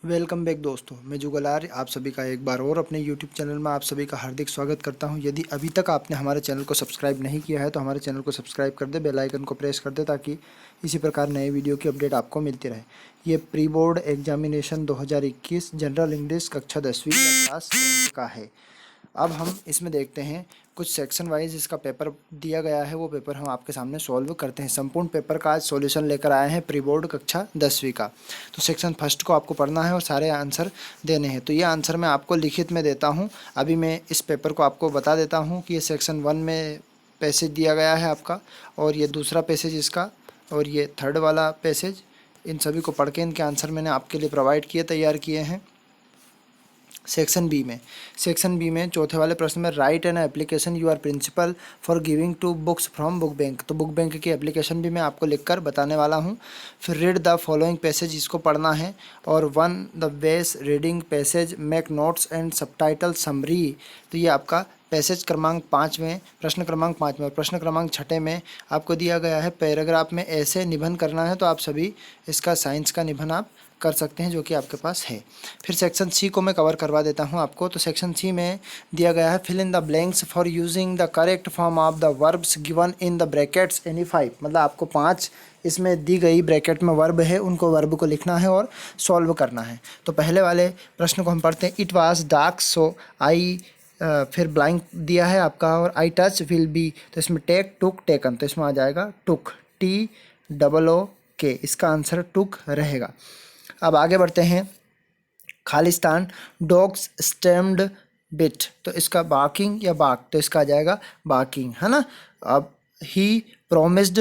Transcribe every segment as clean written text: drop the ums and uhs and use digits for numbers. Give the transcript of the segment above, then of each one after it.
Welcome back दोस्तों, मैं जुगलार आप सभी का एक बार और अपने यूट्यूब चैनल में आप सभी का हार्दिक स्वागत करता हूं। यदि अभी तक आपने हमारे चैनल को सब्सक्राइब नहीं किया है तो हमारे चैनल को सब्सक्राइब कर दे, बेल आइकन को प्रेस कर दे ताकि इसी प्रकार नए वीडियो की अपडेट आपको मिलती रहे। ये pre board examination 2021 general English कक्षा 10वीं या क्लास 10th का है। अब हम इसमें देखते हैं कुछ सेक्शन वाइज इसका पेपर दिया गया है, वो पेपर हम आपके सामने सॉल्व करते हैं। संपूर्ण पेपर का आज सॉल्यूशन लेकर आए हैं प्री बोर्ड कक्षा 10वीं का। तो सेक्शन फर्स्ट को आपको पढ़ना है और सारे आंसर देने हैं। तो ये आंसर मैं आपको लिखित में देता हूँ। अभी मैं इस पेपर को आपको बता देता हूँ कि ये सेक्शन 1 में पैसेज दिया गया है आपका, और ये दूसरा पैसेज इसका, और ये थर्ड वाला पैसेज। इन सभी को पढ़ के इनके आंसर मैंने आपके लिए प्रोवाइड किए, तैयार किए हैं। सेक्शन बी में चौथे वाले प्रश्न में write an application you are principal for giving two books from book bank. तो बुक बैंक की एप्लीकेशन भी मैं आपको लिखकर बताने वाला हूँ। फिर रीड द फॉलोइंग पैसेज, इसको पढ़ना है। और one the base reading passage, make notes and subtitle summary. तो ये आपका पैसेज क्रमांक 5 में, प्रश्न क्रमांक 5 में। और प्रश्न क्रमांक 6 में आपको दिया गया है पैराग्राफ में ऐसे निबंध करना है। तो आप सभी इसका साइंस का निबंध आप कर सकते हैं जो कि आपके पास है। फिर सेक्शन सी को मैं कवर करवा देता हूं आपको। तो सेक्शन सी में दिया गया है fill in the blanks for using the correct form of the verbs given in the brackets any 5। मतलब आपको 5 इसमें दी गई ब्रैकेट में वर्ब है, उनको वर्ब को लिखना है और सॉल्व करना है। तो पहले वाले प्रश्न को हम पढ़ते हैं। इट वाज डार्क सो आई, फिर ब्लैंक दिया है आपका, और आई टच विल बी। तो इसमें टेक, टुक, टेकन। तो इसमें आ जाएगा टुक, TOOK। इसका आंसर टुक रहेगा। अब आगे बढ़ते हैं। Khalistan dogs stemmed bit. तो इसका बार्किंग या बाक, तो इसका आ जाएगा बार्किंग, है ना। अब ही प्रोमिस्ड,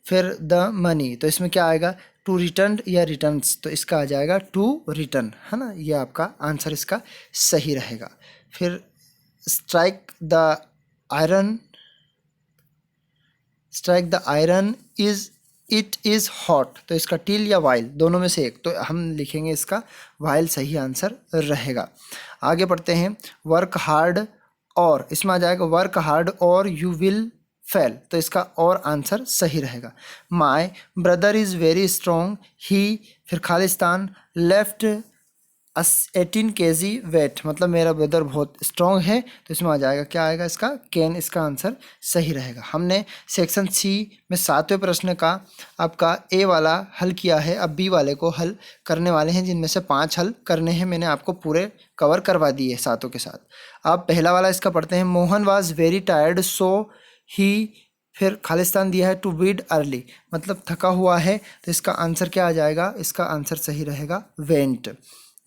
फिर द मनी। तो इसमें क्या आएगा, टू रिटर्न या रिटर्न्स। तो इसका आ जाएगा टू रिटर्न, है ना। ये आपका आंसर इसका सही रहेगा। फिर strike the iron, strike the iron is it is hot. तो इसका टिल या वाइल, दोनों में से एक। तो हम लिखेंगे इसका वाइल सही आंसर रहेगा। आगे बढ़ते हैं। वर्क हार्ड, और इसमें आ जाएगा वर्क हार्ड और यू विल फेल। तो इसका और आंसर सही रहेगा। My brother is very strong he, फिर खालिस्तान लेफ्ट 18 kg वेट। मतलब मेरा ब्रदर बहुत स्ट्रॉन्ग है। तो इसमें आ जाएगा, क्या आएगा इसका, कैन। इसका आंसर सही रहेगा। हमने सेक्शन सी में 7वें प्रश्न का आपका ए वाला हल किया है। अब बी वाले को हल करने वाले हैं, जिनमें से 5 हल करने हैं। मैंने आपको पूरे कवर करवा दिए सातों के साथ। अब पहला वाला इसका पढ़ते हैं। Mohan was very tired so he, फिर खालिस्तान दिया है टू बीड अर्ली। मतलब थका हुआ है। तो इसका आंसर क्या आ जाएगा, इसका आंसर सही रहेगा वेंट।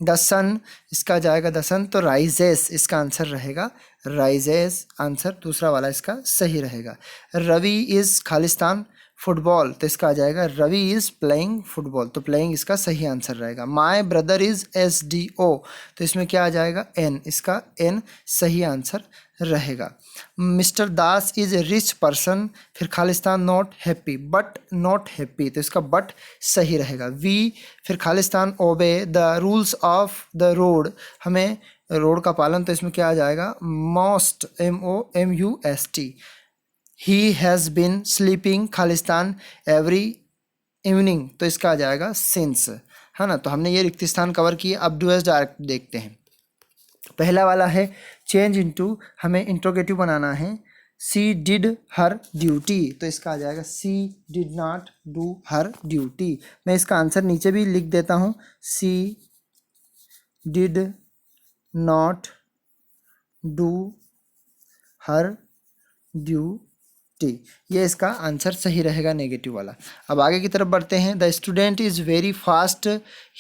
द सन, इसका जाएगा द सन। तो राइजेस, इसका आंसर रहेगा राइजेस। आंसर दूसरा वाला इसका सही रहेगा। रवि इज़ खालिस्तान फुटबॉल। तो इसका आ जाएगा रवि इज़ प्लेइंग फुटबॉल। तो प्लेइंग इसका सही आंसर रहेगा। My brother is SDO। तो इसमें क्या आ जाएगा, एन। इसका एन सही आंसर रहेगा। Mister Das is a rich person, फिर खालिस्तान not happy, but not happy. तो इसका बट सही रहेगा। वी, फिर खालिस्तान obey the rules of the road. हमें रोड का पालन, तो इसमें क्या आ जाएगा, most, MOMUST। He has been sleeping खालिस्तान एवरी इवनिंग। तो इसका आ जाएगा सिंस, है ना। तो हमने ये रिक्त स्थान कवर किए। अब डूएस डायरेक्ट देखते हैं। पहला वाला है चेंज इनटू, हमें इंट्रोगेटिव बनाना है। She did her duty. तो इसका आ जाएगा she did not do her duty. मैं इसका आंसर नीचे भी लिख देता हूँ। She did not do her duty. ये इसका आंसर सही रहेगा, नेगेटिव वाला। अब आगे की तरफ बढ़ते हैं। The student is very fast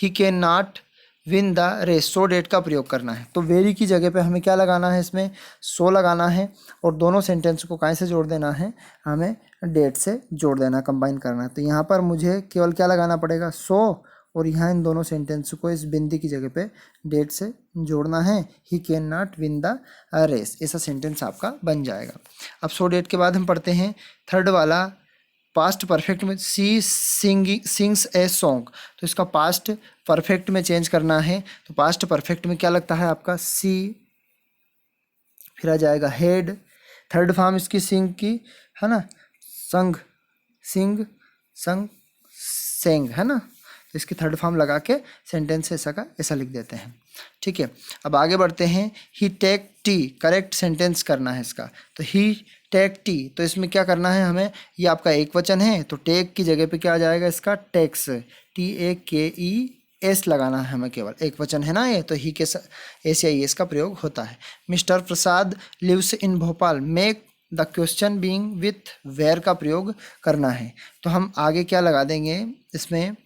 he can not win the race. So that का प्रयोग करना है। तो वेरी की जगह पे हमें क्या लगाना है, इसमें सो लगाना है। और दोनों सेंटेंस को कहाँ से जोड़ देना है, हमें डेट से जोड़ देना, कंबाइन करना है। तो यहाँ पर मुझे केवल क्या लगाना पड़ेगा, सो। और यहाँ इन दोनों सेंटेंस को इस बिंदी की जगह पे डेट से जोड़ना है। He can not win the race, ऐसा सेंटेंस आपका बन जाएगा। अब सो डेट के बाद हम पढ़ते हैं थर्ड वाला, पास्ट परफेक्ट में। सी सिंग्स ए सॉन्ग। तो इसका पास्ट परफेक्ट में चेंज करना है। तो पास्ट परफेक्ट में क्या लगता है आपका, सी, फिर आ जाएगा हेड। थर्ड फॉर्म इसकी सिंग की, है ना, संग, सिंग, संग, सेंग, है ना। तो इसकी थर्ड फॉर्म लगा के सेंटेंस ऐसा का ऐसा लिख देते हैं। ठीक है, अब आगे बढ़ते हैं। ही टेक टी, करेक्ट सेंटेंस करना है इसका। तो ही टेक टी, तो इसमें क्या करना है हमें, ये आपका एक वचन है तो टेक की जगह पे क्या आ जाएगा इसका, टेक्स, TAKES लगाना है हमें, केवल एक वचन है ना ये, तो ही के SIS का प्रयोग होता है। Mister Prasad lives in Bhopal, make the question being with where का प्रयोग करना है। तो हम आगे क्या लगा देंगे इसमें,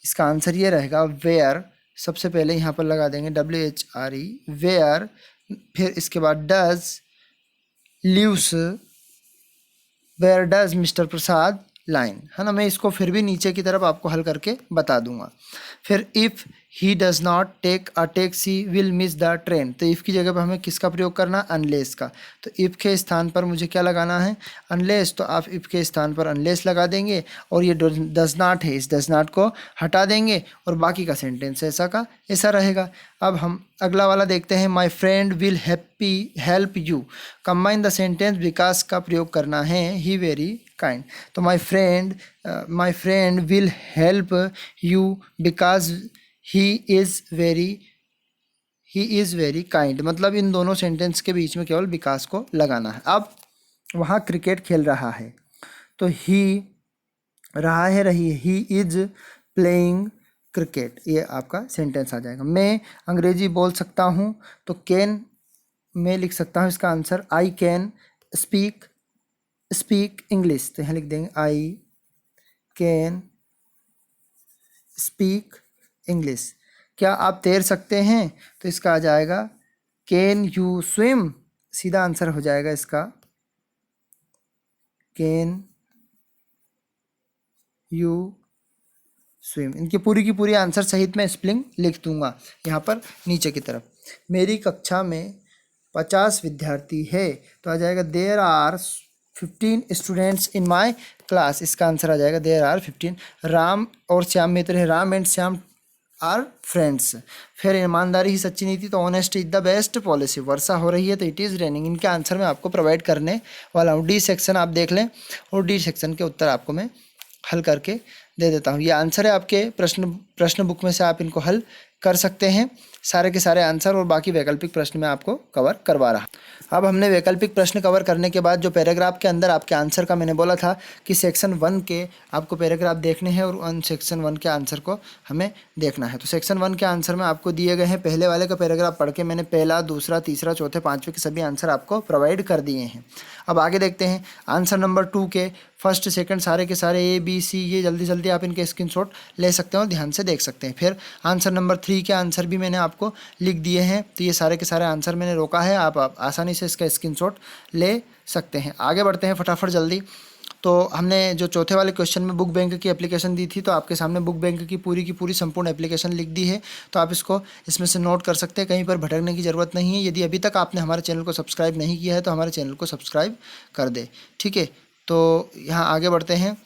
इसका आंसर ये रहेगा वेयर, सबसे पहले यहाँ पर लगा देंगे WHRE वेयर, फिर इसके बाद does lives, where does mister Prasad line, है ना। मैं इसको फिर भी नीचे की तरफ आपको हल करके बता दूंगा। फिर if he does not take a taxi will miss the train, तो इफ़ की जगह पर हमें किसका प्रयोग करना, अनलेस का। तो इफ़ के स्थान पर मुझे क्या लगाना है, अनलेस, तो आप इफ़ के स्थान पर अनलेस लगा देंगे और ये डज नॉट है, इस डज नॉट को हटा देंगे और बाकी का सेंटेंस ऐसा का ऐसा रहेगा। अब हम अगला वाला देखते हैं। My friend will help you, combine the sentence विकास का प्रयोग करना है, ही वेरी काइंड। तो my friend will help you because he is very kind, मतलब इन दोनों सेंटेंस के बीच में केवल विकास को लगाना है। अब वहाँ क्रिकेट खेल रहा है तो ही रहा है रही है, ही इज़ प्लेइंग क्रिकेट, ये आपका सेंटेंस आ जाएगा। मैं अंग्रेजी बोल सकता हूँ तो कैन मैं लिख सकता हूँ इसका answer, I can speak English, तो यहाँ लिख देंगे आई कैन स्पीक इंग्लिश। क्या आप तैर सकते हैं, तो इसका आ जाएगा कैन यू स्विम, सीधा आंसर हो जाएगा इसका कैन यू स्विम। इनकी पूरी की पूरी आंसर सहित मैं स्पेलिंग लिख दूंगा यहाँ पर नीचे की तरफ। मेरी कक्षा में 50 विद्यार्थी है, तो आ जाएगा there are 15 students in my class, इसका आंसर आ जाएगा देयर आर 15। राम और श्याम मित्र है, Ram and Shyam are friends. फिर ईमानदारी ही सच्ची नीति, तो honest is the best policy. वर्षा हो रही है तो इट इज़ रेनिंग। इनके आंसर मैं आपको प्रोवाइड करने वाला हूँ। डी सेक्शन आप देख लें और डी सेक्शन के उत्तर आपको मैं हल करके दे देता हूँ। ये आंसर है आपके प्रश्न बुक में से, आप इनको हल कर सकते हैं सारे के सारे आंसर, और बाकी वैकल्पिक प्रश्न मैं आपको कवर करवा रहा। अब हमने वैकल्पिक प्रश्न कवर करने के बाद जो पैराग्राफ के अंदर आपके आंसर का मैंने बोला था कि सेक्शन 1 के आपको पैराग्राफ देखने हैं और उन सेक्शन 1 के आंसर को हमें देखना है। तो सेक्शन 1 के आंसर में आपको दिए गए हैं। पहले वाले का पैराग्राफ पढ़ के मैंने पहला, दूसरा, तीसरा, चौथे, पाँचवें के सभी आंसर आपको प्रोवाइड कर दिए हैं। अब आगे देखते हैं आंसर नंबर 2 के फर्स्ट सेकंड सारे के सारे ABC, ये जल्दी जल्दी आप इनके स्क्रीनशॉट ले सकते हैं और ध्यान से देख सकते हैं। फिर आंसर नंबर 3 के आंसर भी मैंने आपको लिख दिए हैं, तो ये सारे के सारे आंसर मैंने रोका है, आप आसानी से इसका स्क्रीनशॉट ले सकते हैं। आगे बढ़ते हैं फटाफट जल्दी। तो हमने जो चौथे वाले क्वेश्चन में बुक बैंक की एप्लीकेशन दी थी, तो आपके सामने बुक बैंक की पूरी संपूर्ण एप्लीकेशन लिख दी है, तो आप इसको इसमें से नोट कर सकते हैं, कहीं पर भटकने की ज़रूरत नहीं है। यदि अभी तक आपने हमारे चैनल को सब्सक्राइब नहीं किया है तो हमारे चैनल को सब्सक्राइब कर दे, ठीक है। तो यहाँ आगे बढ़ते हैं।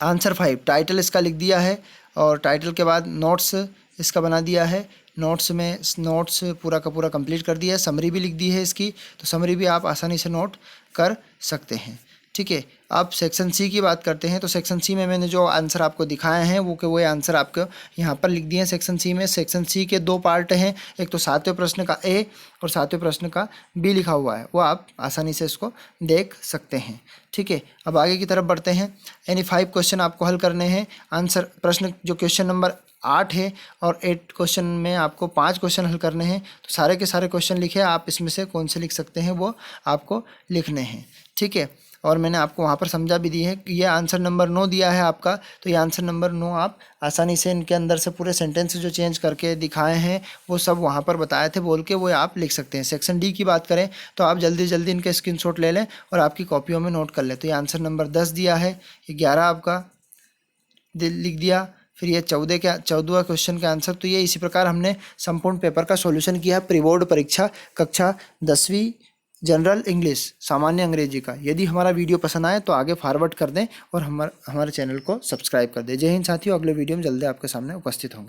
आंसर 5 टाइटल इसका लिख दिया है और टाइटल के बाद नोट्स इसका बना दिया है। नोट्स पूरा का पूरा कंप्लीट कर दिया है। समरी भी लिख दी है इसकी, तो समरी भी आप आसानी से नोट कर सकते हैं, ठीक है। अब सेक्शन सी की बात करते हैं। तो सेक्शन सी में मैंने जो आंसर आपको दिखाए हैं वो आंसर आपको यहाँ पर लिख दिए हैं। सेक्शन सी में सेक्शन सी के 2 पार्ट हैं, एक तो 7वें प्रश्न का A और 7वें प्रश्न का B लिखा हुआ है, वो आप आसानी से इसको देख सकते हैं, ठीक है। अब आगे की तरफ बढ़ते हैं। यानी 5 क्वेश्चन आपको हल करने हैं। आंसर प्रश्न जो क्वेश्चन नंबर 8 है और 8 क्वेश्चन में आपको 5 क्वेश्चन हल करने हैं, तो सारे के सारे क्वेश्चन लिखे, आप इसमें से कौन से लिख सकते हैं वो आपको लिखने हैं, ठीक है। और मैंने आपको वहाँ पर समझा भी दी है कि ये आंसर नंबर 9 दिया है आपका, तो ये आंसर नंबर 9 आप आसानी से इनके अंदर से पूरे सेंटेंस जो चेंज करके दिखाए हैं वो सब वहाँ पर बताए थे बोल के, वो आप लिख सकते हैं। सेक्शन डी की बात करें तो आप जल्दी जल्दी इनके स्क्रीनशॉट ले लें और आपकी कॉपियों में नोट कर लें। तो ये आंसर नंबर 10 दिया है, ये 11 आपका लिख दिया, फिर ये 14वां क्वेश्चन का आंसर। तो ये इसी प्रकार हमने संपूर्ण पेपर का सॉल्यूशन किया प्री बोर्ड परीक्षा कक्षा 10वीं जनरल इंग्लिश सामान्य अंग्रेजी का। यदि हमारा वीडियो पसंद आए तो आगे फॉरवर्ड कर दें और हमारे चैनल को सब्सक्राइब कर दें। जय हिंद साथियों, अगले वीडियो में जल्दी आपके सामने उपस्थित होंगे।